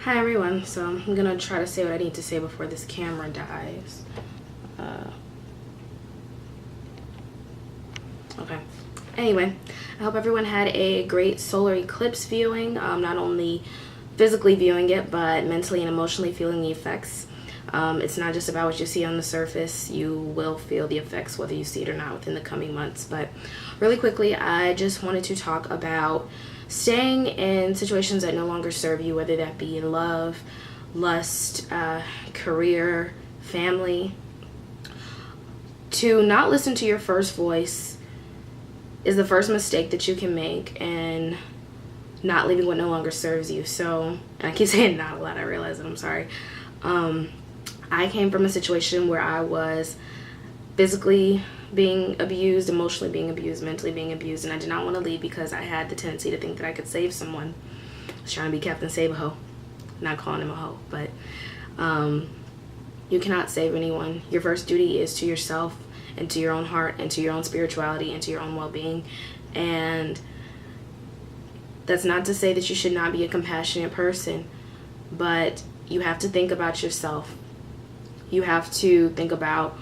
Hi everyone, so I'm gonna try to say what I need to say before this camera dies. Okay. Anyway, I hope everyone had a great solar eclipse viewing, not only physically viewing it, but mentally and emotionally feeling the effects. It's not just about what you see on the surface. You will feel the effects whether you see it or not within the coming months. But really quickly, I just wanted to talk about staying in situations that no longer serve you, whether that be in love, lust, career, family. To not listen to your first voice is the first mistake that you can make, and not leaving what no longer serves you. So, and I keep saying not a lot, I realize it, I'm sorry. I came from a situation where I was physically being abused, emotionally being abused, mentally being abused, and I did not want to leave because I had the tendency to think that I could save someone. I was trying to be Captain Save-A-Ho. Not calling him a hoe, but you cannot save anyone. Your first duty is to yourself and to your own heart and to your own spirituality and to your own well-being. And that's not to say that you should not be a compassionate person, but you have to think about yourself. You have to think about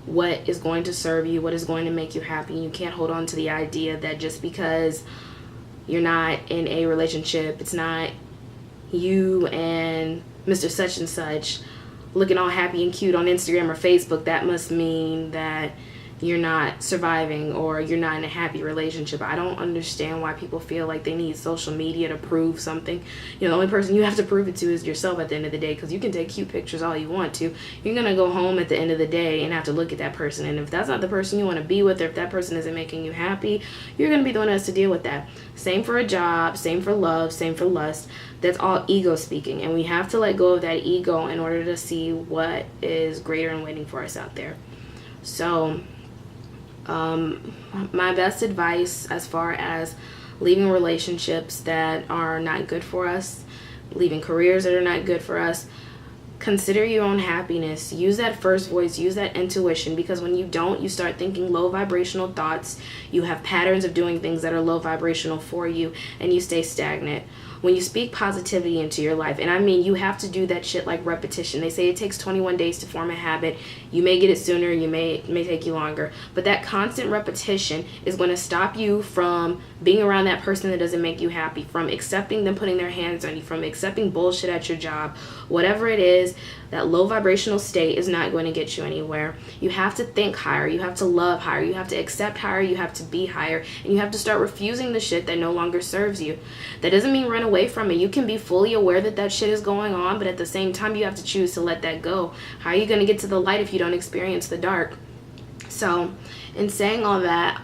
what is going to serve you, what is going to make you happy. You can't hold on to the idea that just because you're not in a relationship, it's not you and Mr. Such and Such looking all happy and cute on Instagram or Facebook, that must mean that you're not surviving or you're not in a happy relationship. I don't understand why people feel like they need social media to prove something. You know, the only person you have to prove it to is yourself at the end of the day, because you can take cute pictures all you want to. You're going to go home at the end of the day and have to look at that person. And if that's not the person you want to be with, or if that person isn't making you happy, you're going to be the one that has to deal with that. Same for a job, same for love, same for lust. That's all ego speaking. And we have to let go of that ego in order to see what is greater and waiting for us out there. So my best advice as far as leaving relationships that are not good for us, leaving careers that are not good for us, consider your own happiness. Use that first voice, use that intuition, because when you don't, you start thinking low vibrational thoughts. You have patterns of doing things that are low vibrational for you, and you stay stagnant. When you speak positivity into your life, and I mean, you have to do that shit like repetition. They say it takes 21 days to form a habit. You may get it sooner, it may take you longer, but that constant repetition is going to stop you from being around that person that doesn't make you happy, from accepting them putting their hands on you, from accepting bullshit at your job. Whatever it is, that low vibrational state is not going to get you anywhere. You have to think higher, you have to love higher, you have to accept higher, you have to be higher, and you have to start refusing the shit that no longer serves you. That doesn't mean run away from it. You can be fully aware that that shit is going on, but at the same time you have to choose to let that go. How are you going to get to the light if you don't experience the dark? So in saying all that,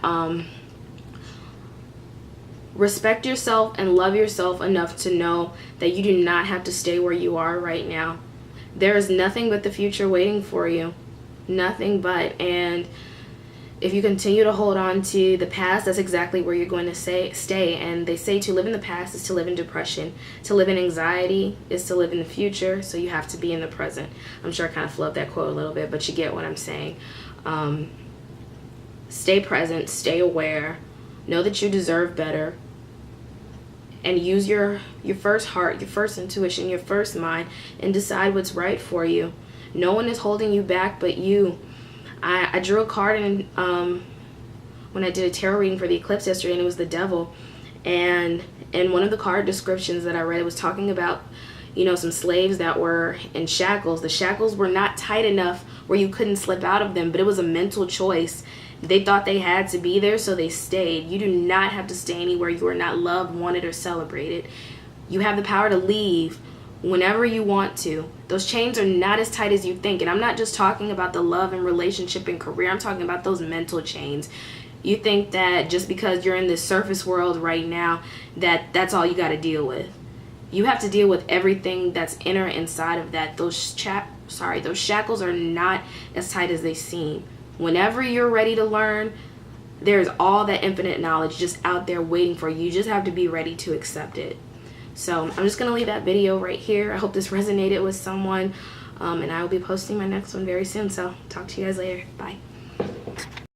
respect yourself and love yourself enough to know that you do not have to stay where you are right now. There is nothing but the future waiting for you. Nothing but. And if you continue to hold on to the past, that's exactly where you're going to stay. And they say to live in the past is to live in depression. To live in anxiety is to live in the future. So you have to be in the present. I'm sure I kind of flubbed that quote a little bit, but you get what I'm saying. Stay present. Stay aware. Know that you deserve better. And use your first heart, your first intuition, your first mind, and decide what's right for you. No one is holding you back but you. I drew a card when I did a tarot reading for the eclipse yesterday, and it was the devil. And in one of the card descriptions that I read, it was talking about, some slaves that were in shackles. The shackles were not tight enough where you couldn't slip out of them, but it was a mental choice. They thought they had to be there, so they stayed. You do not have to stay anywhere you are not loved, wanted, or celebrated. You have the power to leave whenever you want to. Those chains are not as tight as you think. And I'm not just talking about the love and relationship and career. I'm talking about those mental chains. You think that just because you're in this surface world right now, that's all you got to deal with. You have to deal with everything that's inner inside of that. Those shackles are not as tight as they seem. Whenever you're ready to learn, there's all that infinite knowledge just out there waiting for you. You just have to be ready to accept it. So I'm just going to leave that video right here. I hope this resonated with someone. And I will be posting my next one very soon. So talk to you guys later. Bye.